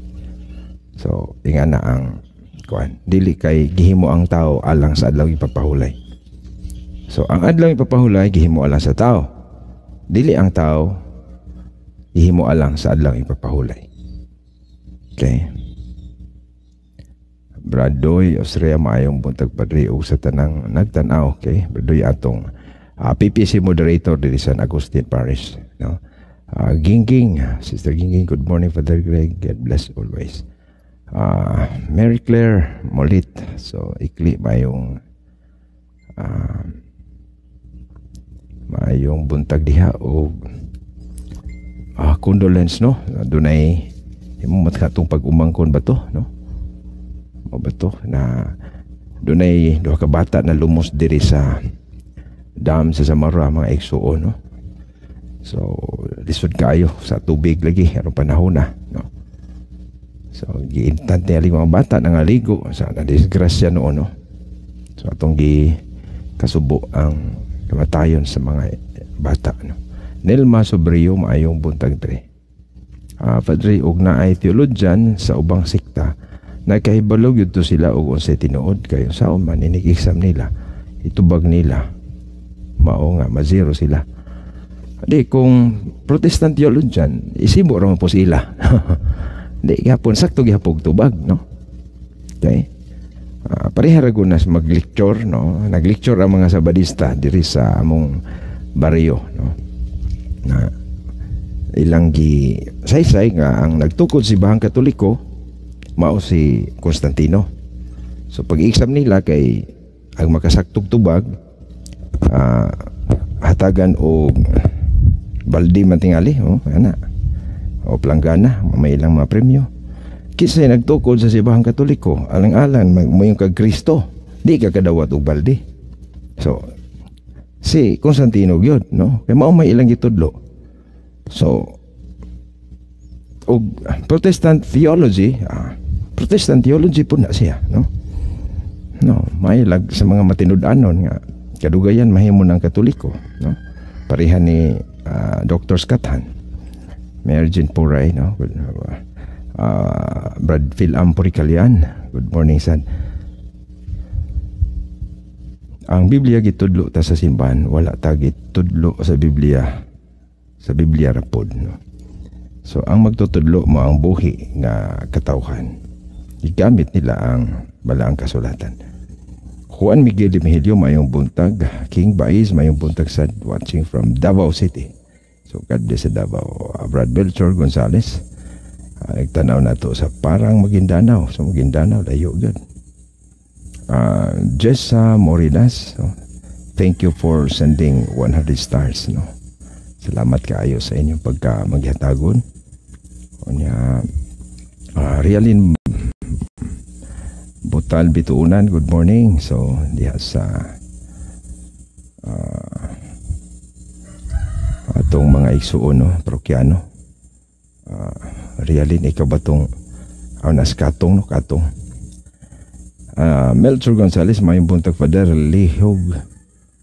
So ingana ang kuan, dili kay gihimo ang tao alang sa adlaw ipapahulay. So ang adlaw ipapahulay gihimo alang sa tao, dili ang tao gihimo alang sa adlaw ipapahulay. Okay. Bradoy Austria, maayong buntag padre o sa tanang nagtanaw. Okay, Bradoy atong PPC moderator diri sa San Agustin Parish, no? Gingging, Sister Gingging, good morning Father Greg, God bless always. Mary Claire Molit, so ikli mayong buntag diha o condolence, no? Dunay imong matkatong pag-umangkon ba to, no? Mo ba to na dunay duha ka bata na lumos diri sa dam sa Samara, mga igsuo, no? So lisod kayo sa tubig lagi aron panahon na, no? So giintant niya mga bata nangaligo sa nadisgrasya noon, no? So atong gi kasubo ang kamatayon sa mga bata, no? Nelma Sobrio, maayong buntag dre. Padre, og naay theologian sa ubang sikta nagkahibalo gyud to sila og unsay tinuod kayo sa man inig exam nila, itubag nila mao nga ma-zero sila. Di kung Protestant theologian isimo ra mo po sila. Di gapon sakto gihapog tubag, no? Okay. Pareha ra gunas mag-lecture, no? Nag-lecture ang mga Sabadista diri sa among baryo, no? Na ilang gi saysay nga ang nagtukod si Bahang Katoliko mao si Constantino. So pag-exam nila kay ang makasaktog tubag, hatagan o baldi man tingali, ana. O planggana, may ilang mga premyo. Kisay nagtukod sa Simbahang Katoliko, alang-alang mayong kag Kristo, di ka kadawat og baldi. So si Constantino gyud, no? Kay mao may ilang gitudlo. So og Protestant theology po na siya, no? No, may lag sa mga matinud-anon nga kadugayan mahimo ng Katoliko, no? Pareha ni Dr. Skathan, Mergin Puray, no? Brad Philam Puricalian, good morning son. Ang Biblia gitudlo ta sa simbahan, wala ta gitudlo sa Biblia rapod, no? So ang magtutudlo mo ang buhi nga katawhan, igamit nila ang balaang kasulatan. Juan Miguel de Mejillo mayong buntag, King Baiz mayong buntag sad, watching from Davao City. So God bless sa Davao. Brad Belchor Gonzales, nagtanaw na to sa parang Maguindanao. So Maguindanao layo gud. Jessa Morilas, so, thank you for sending 100 stars, no? Salamat kaayo sa inyong pagka magyatagon. Onya Realin Butal Bituunan, good morning. So diha sa atong mga igsuon, no, parokyano. Realin, ikaw ba tong naskatong, no, katong Melchor Gonzales, mayong buntag Father, lihog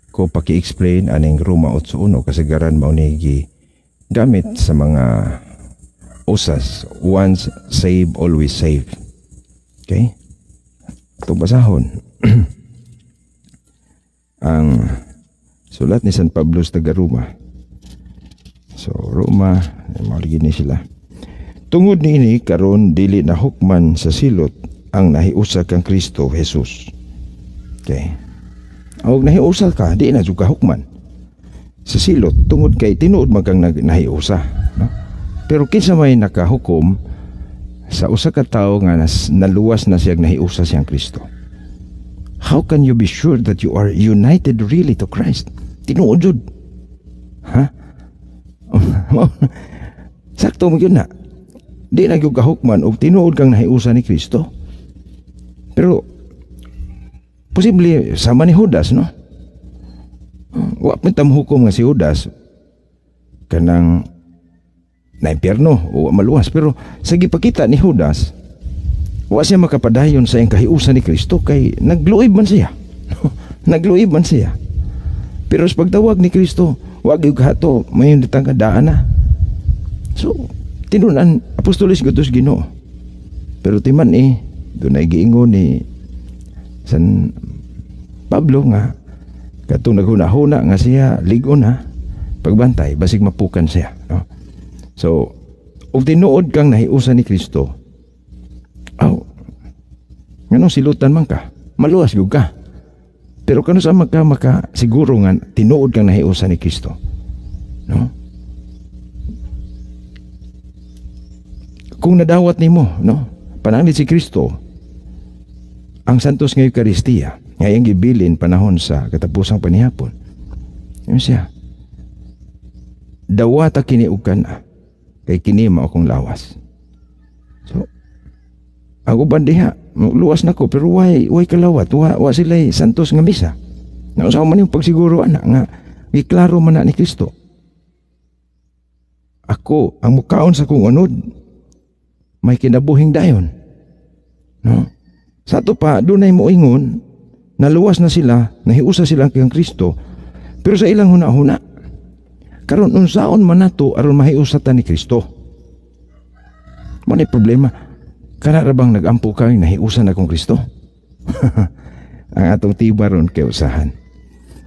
ko paki-explain aning Roma 8:1 kasagaran mao ni gamit sa mga usas, once save always save. Okay, itong basahon ang sulat ni San Pablo sa Roma. So Roma, maligid ni sila. Tungod niini karon dili na hukman sa silot ang nahiusa kang Kristo Jesus. Okay, og nahiusa ka, di na jud ka hukman sa silot tungod kay tinuod man kang nahiusa, no? Pero kinsa may nakahukom sa usa ka tawo nga naluwas na siyang nahiusa siyang Kristo? How can you be sure that you are united really to Christ? Tinuod jud. Ha? Sakto mo yun na. Di na gyud kahukman og tinuod kang nahiusa ni Kristo. Pero posible sama ni Judas, no? Wa pa tam hukom nga si Judas kanang na impyerno o maluwas, pero sa gipakita ni Judas wa siya makapadayon sa iyang kahiusa ni Kristo kay nagluib man siya. Nagluib man siya. Pero sa pagtawag ni Kristo, wa gyud kato mayon ditang kadaan na. So tinunan apostolis gutos Ginoo. Pero timan dunay giingon ni San Pablo nga katong naghuna-huna nga siya ligon na pagbantay basig mapukan siya, no? So og tinuod kang nahiusa ni Kristo, nganong silutan man ka, maluwas gyud ka. Pero kano sa maka siguro nga tinuod kang nahiusa ni Kristo, no? Kung nadawat nimo, no, pananglish si Kristo ang santos nga Eucharistia ngayang gibilin panahon sa katapusang panihapon, yun siya, dawata kini og kana kay kini mao akong lawas. So ang uban diha luwas nako pero way kalawat, wa sila'y santos nga misa. Nausaw man yung pagsiguro ana nga giklaro man na ni Kristo, ako ang mukaon sa kong unod may kinabuhing dayon, no? Sa ato pa dunay moingon naluwas na sila, nahiusa sila kang Kristo, pero sa ilang huna-huna karon unsaon man nato aron mahiusatan ni Kristo? Mo ni problema kana ra bang nagampo kay nahiusan akong Kristo? Ang atong tiba ron kay usahan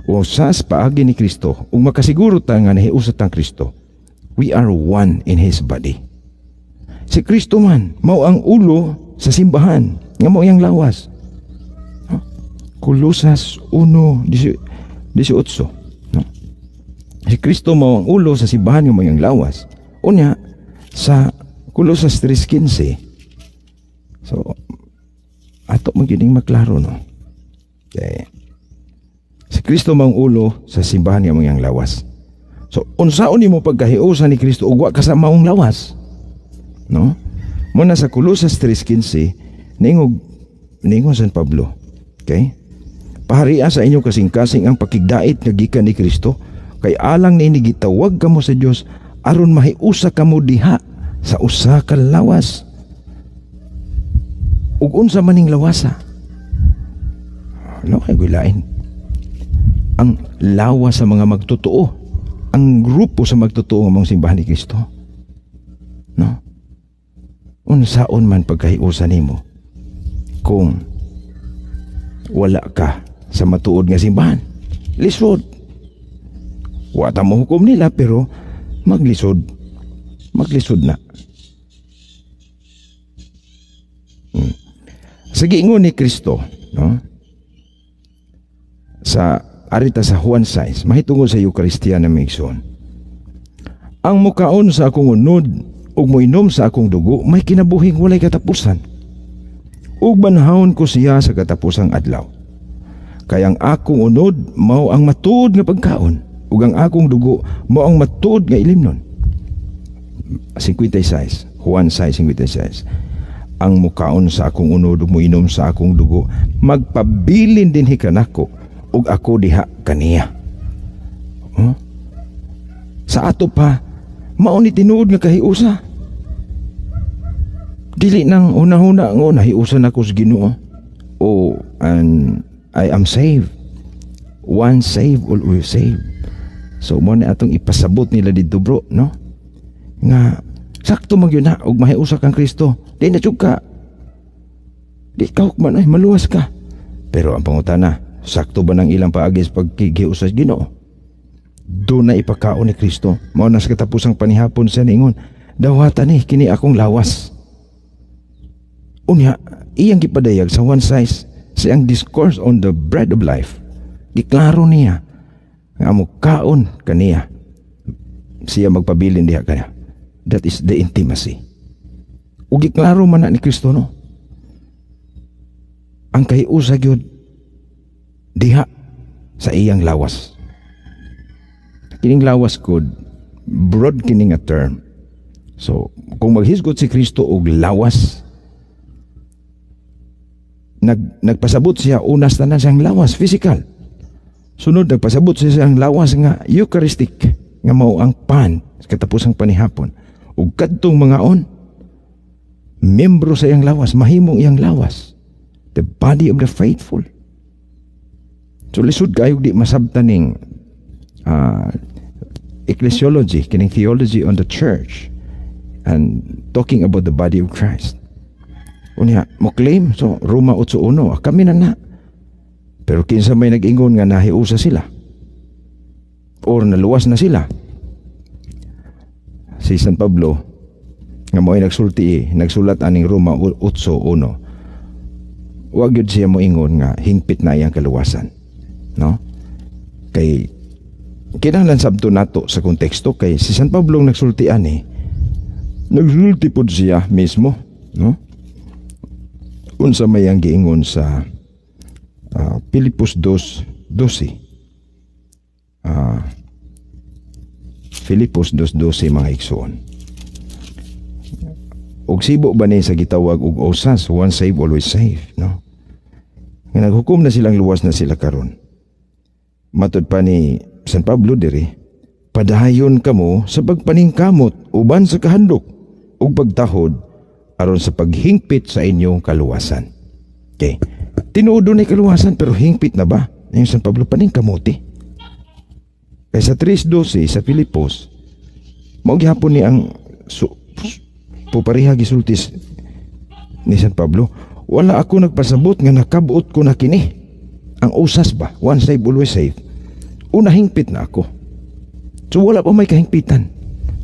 usas paagi ni Kristo ug makasiguro ta nga nahiusat ang Kristo. We are one in His body. Si Kristo man mao ang ulo sa simbahan nga mao yang lawas. Kolosas 1:18, no? Si Kristo mao ang ulo sa simbahan nga mao yang lawas. Unya sa Kolosas 3:15. So ato magining maklaro, no? Okay. Si Kristo mang ulo sa simbahan nga mga lawas. So, unsaon nimo pagkahiusa ni Kristo ug wa ka sa maong lawas? No? Muna sa Colosas 3:15, ningon San Pablo. Okay? Pahariya sa inyong kasing-kasing ang pakigdait nga gikan ni Kristo, kay alang ni gitawag kamo sa Dios aron mahiusa kamo diha sa usa ka lawas. Ug unsa maning lawasa? No, ay gilain. Ang lawas sa mga magtotoo, ang grupo sa magtotoo ng mga simbahan ni Kristo. No? Unsaon man pagkahiusa nimo kung wala ka sa matuod nga simbahan. Lisod. Wata mo hukom nila pero maglisod. Maglisod na. Sa giingon ni Kristo, no? Sa arita sa Juan 6, mahitungod sa Eucharistia na maigsoon. Ang mukaon sa akong unod ug moinom sa akong dugo may kinabuhing walay katapusan. Ug banhawon ko siya sa katapusang adlaw. Kay ang akong unod mao ang matuod nga pagkaon ug ang akong dugo mao ang matuod nga ilimnon. 56, Juan 6:56. Ang mukaon sa akong unod ug moinom sa akong dugo magpabilin dinhi kanako ug ako diha kaniya. Sa ato pa mao ni tinuod nga kahiusa. Dili nang una-una ngo nahiusan ako sa Ginoo. And I am saved. Once saved, always saved. So mo na atong ipasabot nila dito, bro, no? Nga sakto magyud na og mahiusa kang Kristo. Di na ka. Di ka man ay maluwas ka. Pero ang pangutana, sakto ba ng ilang paagis pagkigiusas Ginoo? Doon na ipakaon ni Kristo. Mao na sa katapusang panihapon sa ningon, dawatan ni kini akong lawas. Unya, iyang gipadayag sa one size sa iyang discourse on the bread of life. Giklaro niya nga amo kaon kaniya. Siya magpabilin diha kaniya. That is the intimacy. Ug giklaro man na ni Kristo, no? Ang kahiusa gyud diha sa iyang lawas. Kining lawas good, broad kining a term. So, kung maghisgot si Kristo og lawas, nagpasabot siya unas tanan siyang lawas, physical. Sunod, nagpasabot siya siyang lawas nga Eucharistic, nga mao ang pan sa katapusang panihapon. Ug kadtong mga membro sa iyang lawas, mahimong iyang lawas, the body of the faithful. So lisod kayo di masabtan ning ecclesiology, kining theology on the church and talking about the body of Christ. Unya mo claim so Roma 8:1 kami na pero kinsa may nag-ingon nga nahiusa sila or naluwas na sila. Si San Pablo nga mo'y nagsulat aning Roma 8:1, wag yun siya mo ingon nga hingpit na iyang kaluwasan, no? Kay kinahanglan sabto nato sa konteksto, kay si San Pablo nagsulti ani, nagsulti pod siya mismo, no? Unsa may ang giingon sa Filipos 2:12. Filipos 2:12 mga igsoon. Og sibo ba ni sa gitawag og osas, once saved always saved, no? Nga naghukom na silang luwas na sila karon. Matud pa ni San Pablo diri, padayon kamo sa pagpaningkamot uban sa kahandok ug pagtahod aron sa paghingpit sa inyong kaluwasan. Okay. Tinuod na kaluwasan pero hingpit na ba? Yung San Pablo paningkamuti. Kaya sa 3:12 sa Filipos, mao gihapon ni ang pupariha gisultis ni San Pablo, wala ako nagpasabot nga nakabuot ko na kini. Ang usas ba? Once saved, always saved. Una hingpit na ako. So wala pa may kahingpitan.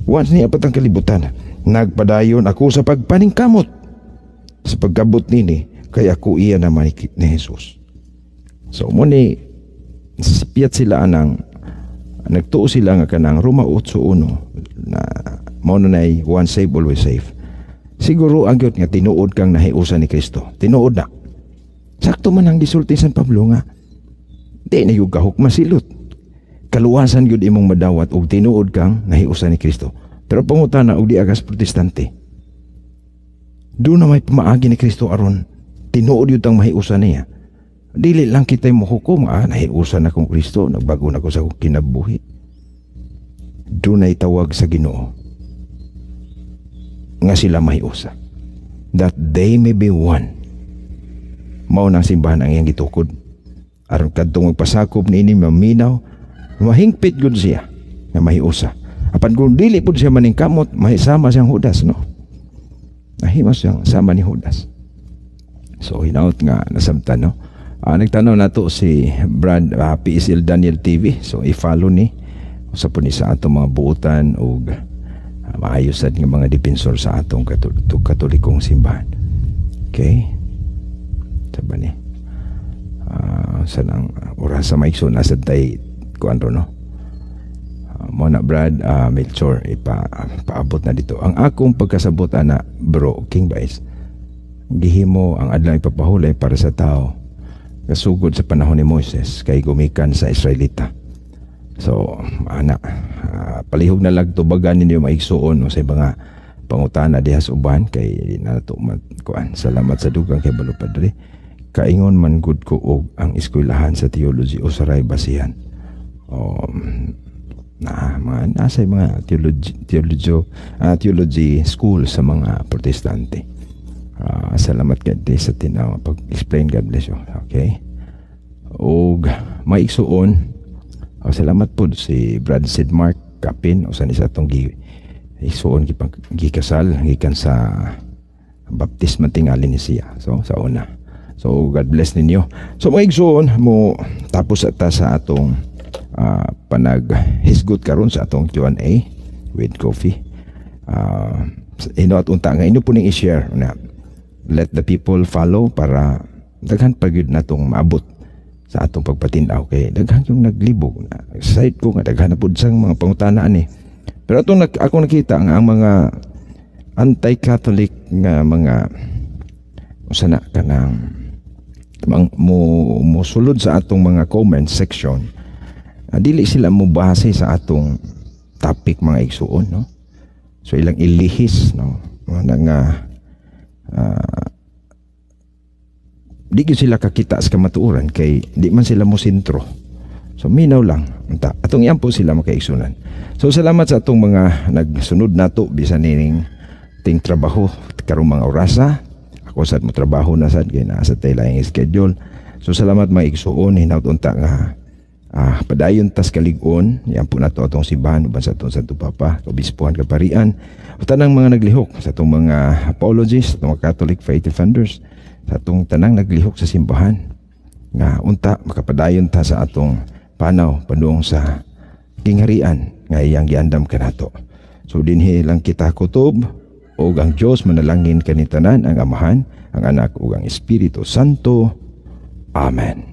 Once niya patang kalibutan, nagpadayon ako sa pagpaningkamot. Sa pagkabot nini, kaya ako iya naman ni Jesus. So muni, sipiyat sila anang, nagtuo sila nga kanang Roma 8:1 na mao na once saved, always saved. Siguro ang gyud nga tinuod kang nahiusa ni Kristo. Tinuod na. Sakto man ang gisulti San Pablo nga, di na yung gahok masilot. Kaluwasan yun imong madawat og tinuod kang nahiusa ni Kristo. Pero pangutana og di agas protestante. Doon na may pamaagi ni Kristo aron tinuod yun ang mahiusa niya. Dili lang kita mo hukom, nahiusa na kong Kristo, nagbago na ko sa kinabuhi. Doon na itawag sa Ginoo nga sila mahiusa. That they may be one. Mao nang simbahan ang iyang gitukod. Aron kadtong magpasakop niini maminaw, mahingpit gud siya nga mahiusa. Apan kung dili pud siya maningkamot, mahisama siyang Judas, no? Nahimas siyang sama ni Judas. So hinaut nga nasabtan, no? Nagtanaw nato si Brad PSL Daniel TV. So i-follow ni usa po ni sa atong mga buutan og maayosad nga mga depensor sa atong katolikong simbahan. Okay? Sabi ni sanang oras sa maikso nasa tay kuan ro, no? Mo na Brad Melchor paabot na dito ang akong pagkasabot ana, bro King Vice. Gihimo ang adlaw ipapahulay para sa tao kasugod sa panahon ni Moises kay gumikan sa Israelita. So ana palihog na lag tubagan ninyo maigsuon no, sa mga pangutana diha sa uban kay nato kuan. Salamat sa dugang kay Balo Padre. Kaingon man gud ko og ang eskwelahan sa theology o saray basihan. Mga nasa mga theology school sa mga protestante. Salamat kay sa tinaw pag-explain. God bless you. Okay? Og maigsuon, salamat po si Brad Sidmark Kapin o sa ni sa atong igsuon gikasal gikan sa baptisma tingali ni siya. So sa una. So God bless ninyo. So maigsuon mo tapos ata sa atong panaghisgot karon sa atong Q&A with coffee. At unta nga ino po ning i-share na let the people follow para daghan pagid natong maabot sa atong pagpatinaw kay daghan yung naglibog na side ko nga daghan na pud sang mga pangutana ani. Pero atong ako nakita nga ang mga anti-Catholic nga mga usana kanang musulod sa atong mga comment section, dili sila mo base sa atong topic mga igsuon, no? So ilang ilihis, no? Nga di gyud sila kakita sa kamatuoran kay di man sila mo sentro. So minaw lang atong iyan po sila makaigsunan. So salamat sa atong mga nagsunod nato bisan nining ting trabaho karong mga orasa. Ako sad mo trabaho na sad kay naa sa tay laing schedule. So salamat mga igsuon hinaut unta nga padayon tas kalig-on yan po nato atong simbahan uban sa atong Santo Papa Kabispuhan Kaparian o tanang mga naglihok sa atong mga apologists, atong mga Catholic faith defenders, sa atong tanang naglihok sa simbahan nga unta makapadayon ta sa atong panaw padung sa kingharian nga iyang giandam kanato. So dinhi lang kita kutob og ang Dios manalangin kanitanan ang Amahan, ang Anak ug ang Espiritu Santo. Amen.